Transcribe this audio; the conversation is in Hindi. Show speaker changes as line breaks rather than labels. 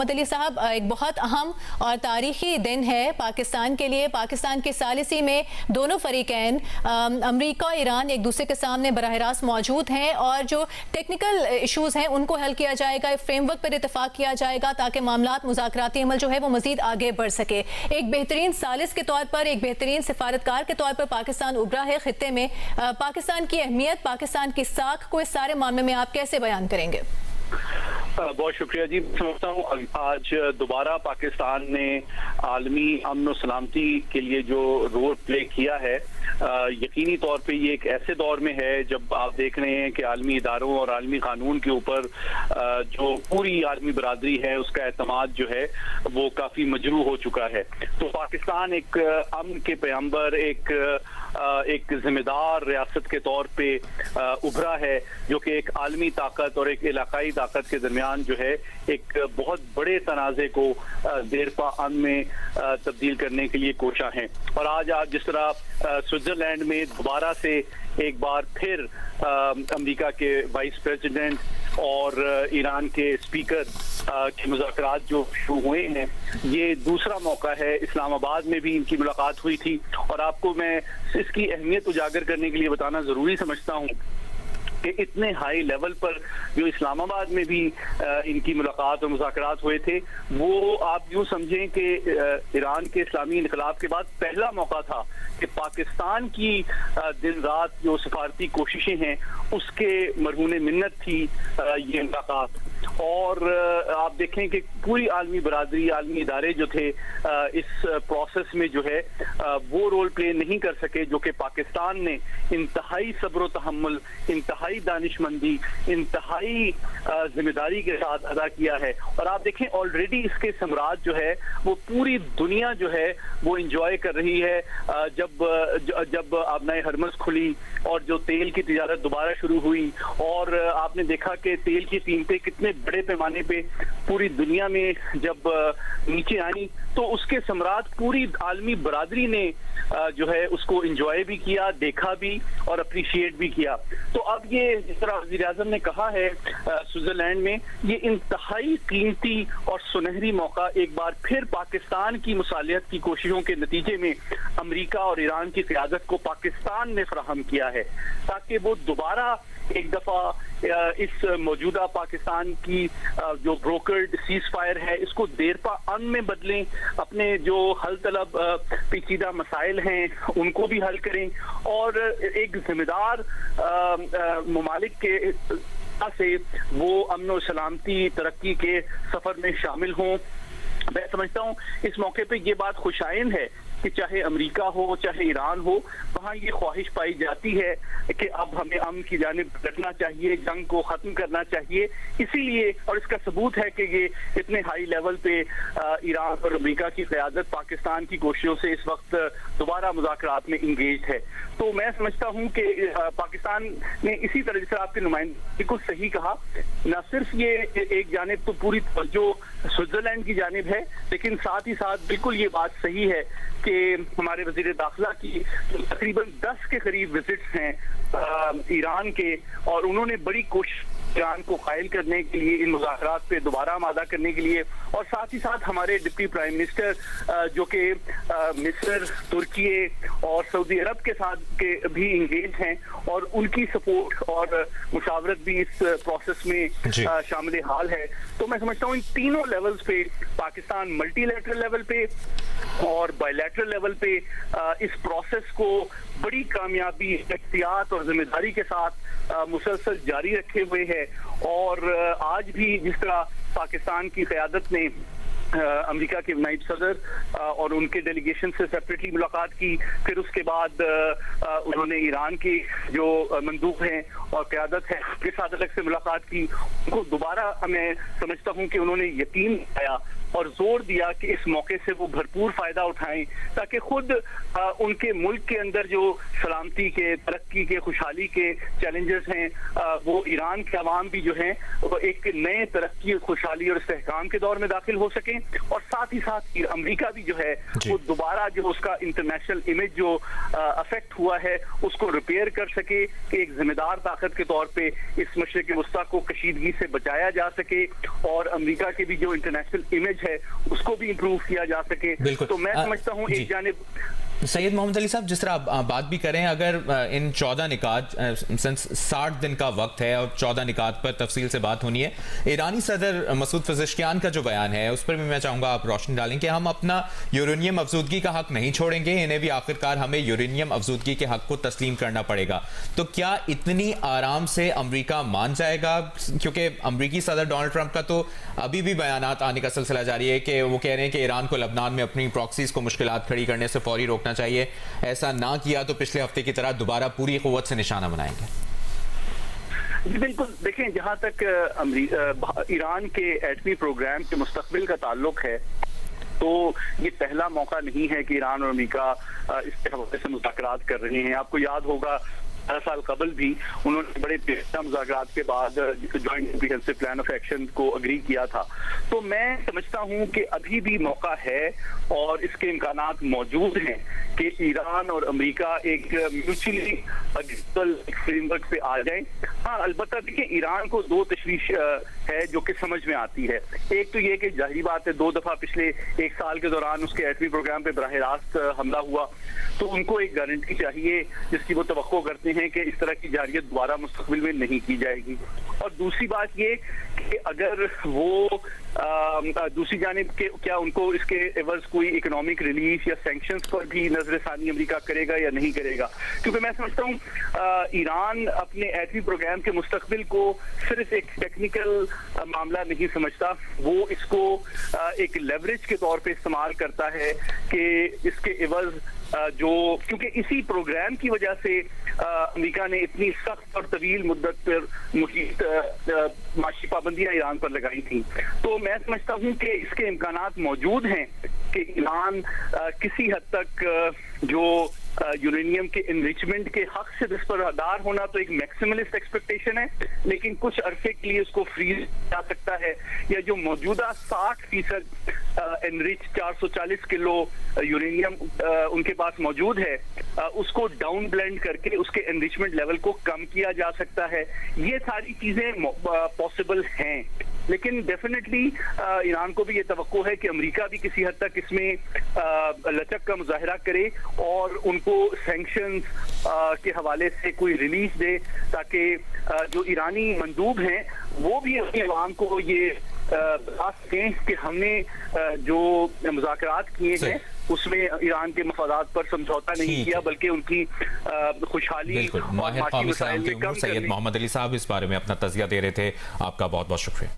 मोहम्मद अली साहब, एक बहुत अहम और तारीखी दिन है पाकिस्तान के लिए। पाकिस्तान की सालिसी में दोनों फरीकैन अमेरिका और ईरान एक दूसरे के सामने बराह रास्त मौजूद हैं और जो टेक्निकल इशूज़ हैं उनको हल किया जाएगा, एक फ्रेमवर्क पर इतफाक़ किया जाएगा ताकि मामलात मुज़ाकराती अमल जो है वो मज़ीद आगे बढ़ सके। एक बेहतरीन सालिस के तौर पर, एक बेहतरीन सिफारतकार के तौर पर पाकिस्तान उभरा है खित्ते में। पाकिस्तान की अहमियत, पाकिस्तान की साख को इस सारे मामले में आप कैसे बयान करेंगे?
बहुत शुक्रिया जी। समझता हूँ आज दोबारा पाकिस्तान ने आलमी अमन और सलामती के लिए जो रोल प्ले किया है, यकीनी तौर पे ये एक ऐसे दौर में है जब आप देख रहे हैं कि आलमी इदारों और आलमी कानून के ऊपर जो पूरी आलमी बरादरी है उसका एतमाद जो है वो काफ़ी मजरूह हो चुका है। तो पाकिस्तान एक अमन के पैगंबर, एक जिम्मेदार रियासत के तौर पे उभरा है जो कि एक आलमी ताकत और एक इलाकाई ताकत के दरमियान जो है एक बहुत बड़े तनाज़े को देरपा अमन में तब्दील करने के लिए कोशा है। और आज आप जिस तरह स्विट्जरलैंड में दोबारा से एक बार फिर अमेरिका के वाइस प्रेसिडेंट और ईरान के स्पीकर के मुज़ाकरात जो शुरू हुए हैं, ये दूसरा मौका है। इस्लामाबाद में भी इनकी मुलाकात हुई थी और आपको मैं इसकी अहमियत उजागर करने के लिए बताना ज़रूरी समझता हूँ कि इतने हाई लेवल पर जो इस्लामाबाद में भी इनकी मुलाकात और मुज़ाकरात हुए थे, वो आप यूँ समझें कि ईरान के इस्लामी इनकलाब के बाद पहला मौका था कि पाकिस्तान की दिन रात जो सफारती कोशिशें हैं उसके मरहून मिन्नत थी ये मुलाकात। और आप देखें कि पूरी आलमी बरादरी, आलमी इदारे जो थे इस प्रोसेस में जो है वो रोल प्ले नहीं कर सके जो कि पाकिस्तान ने इंतहाई सब्र तहम्मुल, इंतहाई दानिशमंदी, इंतहाई जिम्मेदारी के साथ अदा किया है। और आप देखें ऑलरेडी इसके सम्राट जो है वो पूरी दुनिया जो है वो इंजॉय कर रही है। जब आबनाए हरमस खुली और जो तेल की तिजारत दोबारा शुरू हुई और आपने देखा कि तेल की कीमतें कितने बड़े पैमाने पे पूरी दुनिया में जब नीचे आई, तो उसके सम्राट पूरी आलमी बरादरी ने जो है उसको इंजॉय भी किया, देखा भी और अप्रिशिएट भी किया। तो अब ये जिस तरह वज़ीर आज़म ने कहा है स्विट्जरलैंड में, ये इंतहाई कीमती और सुनहरी मौका एक बार फिर पाकिस्तान की मुसालिहत की कोशिशों के नतीजे में अमेरिका और ईरान की क़यादत को पाकिस्तान ने फराहम किया है ताकि वो दोबारा एक दफा इस मौजूदा पाकिस्तान की जो ब्रोकर्ड सीज फायर है इसको देरपा अमन में बदलें, अपने जो हल तलब पेचीदा मसाइल हैं उनको भी हल करें और एक जिम्मेदार ममालिक के से वो अमन और सलामती तरक्की के सफर में शामिल हों। मैं समझता हूँ इस मौके पे ये बात खुशाइन है कि चाहे अमेरिका हो चाहे ईरान हो, वहाँ ये ख्वाहिश पाई जाती है कि अब हमें अमन की जानिब बढ़ना चाहिए, जंग को ख़त्म करना चाहिए। इसीलिए और इसका सबूत है कि ये इतने हाई लेवल पे ईरान और अमेरिका की क़यादत पाकिस्तान की कोशिशों से इस वक्त दोबारा मुज़ाकरात में इंगेज है। तो मैं समझता हूँ कि पाकिस्तान ने इसी तरह से आपके नुमाइंदे को सही कहा, न सिर्फ ये एक जानिब तो पूरी जो स्विट्जरलैंड की जानिब है, लेकिन साथ ही साथ बिल्कुल ये बात सही है कि हमारे वज़ीर दाखिला की तकरीबन 10 के करीब विजिट्स हैं ईरान के और उन्होंने बड़ी कोशिश ईरान को कायल करने के लिए, इन मुज़ाकरात पे दोबारा आमादा करने के लिए। और साथ ही साथ हमारे डिप्टी प्राइम मिनिस्टर जो कि मिस्र, तुर्की और सऊदी अरब के साथ के भी इंगेज हैं और उनकी सपोर्ट और मुशावरत भी इस प्रोसेस में शामिल हाल है। तो मैं समझता हूँ इन तीनों लेवल्स पे पाकिस्तान मल्टीलैटरल लेवल पे और बायलैटरल लेवल पे इस प्रोसेस को बड़ी कामयाबी, एहतियात और जिम्मेदारी के साथ मुसलसल जारी रखे हुए है। और आज भी जिस तरह पाकिस्तान की क़यादत ने अमेरिका के नायब सदर और उनके डेलीगेशन से सेपरेटली मुलाकात की, फिर उसके बाद उन्होंने ईरान की जो मंदूब हैं और क़यादत है उसके साथ अलग से मुलाकात की। उनको दोबारा मैं समझता हूँ कि उन्होंने यकीन दिलाया और जोर दिया कि इस मौके से वो भरपूर फायदा उठाएं ताकि खुद उनके मुल्क के अंदर जो सलामती के, तरक्की के, खुशहाली के चैलेंजेस हैं, वो ईरान के अवाम भी जो हैं वो एक नए तरक्की, खुशहाली और इस्तेहकाम के दौर में दाखिल हो सकें, और साथ ही साथ अमेरिका भी जो है वो दोबारा जो उसका इंटरनेशनल इमेज जो अफेक्ट हुआ है उसको रिपेयर कर सके, कि एक जिम्मेदार ताकत के तौर पे इस मशरिक वस्ता को कशीदगी से बचाया जा सके और अमेरिका की भी जो इंटरनेशनल इमेज है उसको भी इंप्रूव किया जा सके। तो मैं समझता हूँ एक जानिब
सैयद मोहम्मद अली साहब, जिस तरह आप बात भी करें, अगर इन 14 निकात 60 दिन का वक्त है और 14 निकात पर तफसील से बात होनी है, ईरानी सदर मसूद पेज़ेश्कियान का जो बयान है उस पर भी मैं चाहूँगा आप रोशनी डालें कि हम अपना यूरेनियम अफजूदगी का हक नहीं छोड़ेंगे, इन्हें भी आखिरकार हमें यूरेनियम अफजूदगी के हक को तस्लीम करना पड़ेगा। तो क्या इतनी आराम से अमरीका मान जाएगा? क्योंकि अमरीकी सदर डोनाल्ड ट्रंप का तो अभी भी बयानात आने का सिलसिला जारी है कि वो कह रहे हैं कि ईरान को लबनान में अपनी प्रॉक्सीज को मुश्किलात खड़ी करने से फौरी रोकना चाहिए, ऐसा ना किया तो पिछले हफ्ते की तरह दोबारा पूरी कुव्वत से निशाना बनाएंगे।
बिल्कुल, देखें, जहां तक ईरान के एटमी प्रोग्राम के मुस्तकबिल का ताल्लुक है तो ये पहला मौका नहीं है कि ईरान और अमेरिका इसके हवाले से मुज़ाकरात कर रहे हैं। आपको याद होगा 12 साल कबल भी उन्होंने बड़े पेशा मुज़ाकरात के बाद joint comprehensive plan of action को अग्री किया था। तो मैं समझता हूं कि अभी भी मौका है और इसके इम्कानात मौजूद हैं कि ईरान और अमेरिका एक म्यूचुअली एग्रीबल फ्रेमवर्क पे आ जाएं। हाँ, अलबत्ता देखिए, ईरान को दो तशवीश है जो कि समझ में आती है। एक तो ये कि जाहिर बात है 2 दफा पिछले 1 साल के दौरान उसके एटमी प्रोग्राम पे बराह रास्त हमला हुआ, तो उनको एक गारंटी चाहिए जिसकी वो तवक्को करते हैं कि इस तरह की जारियत दोबारा मुस्तकबिल में नहीं की जाएगी। और दूसरी बात ये कि अगर वो दूसरी जानिब के क्या उनको इसके एवज कोई इकोनॉमिक रिलीफ या सैंक्शंस पर भी नजरसानी अमेरिका करेगा या नहीं करेगा, क्योंकि मैं समझता हूँ ईरान अपने एटमी प्रोग्राम के मुस्तकबिल को सिर्फ एक टेक्निकल मामला नहीं समझता, वो इसको एक लेवरेज के तौर पे इस्तेमाल करता है कि इसके एवज जो, क्योंकि इसी प्रोग्राम की वजह से अमेरिका ने इतनी सख्त और तवील मुद्दत पर मुहित माशी पाबंदियां ईरान पर लगाई थी। तो मैं समझता हूं कि इसके इम्कानात मौजूद हैं कि ईरान किसी हद तक जो यूरेनियम के इनरिचमेंट के हक से दस्तबरदार होना तो एक मैक्सिमलिस्ट एक्सपेक्टेशन है, लेकिन कुछ अरसे के लिए उसको फ्रीज जा सकता है, या जो मौजूदा 60% एनरिच 440 किलो यूरेनियम उनके पास मौजूद है उसको डाउन ब्लेंड करके उसके एनरिचमेंट लेवल को कम किया जा सकता है। ये सारी चीजें पॉसिबल हैं, लेकिन डेफिनेटली ईरान को भी ये तवक्को है कि अमेरिका भी किसी हद तक इसमें लचक का मुजाहरा करे और उनको सैंक्शंस के हवाले से कोई रिलीफ दे, ताकि जो ईरानी मंदूब हैं वो भी अपनी अवाम को ये बता सकें कि हमने जो मुज़ाकरात किए हैं उसमें ईरान के मफादात पर समझौता नहीं किया, बल्कि उनकी खुशहाली और
सैयद मोहम्मद अली साहब इस बारे में अपना तज़किया दे रहे थे। आपका बहुत बहुत शुक्रिया।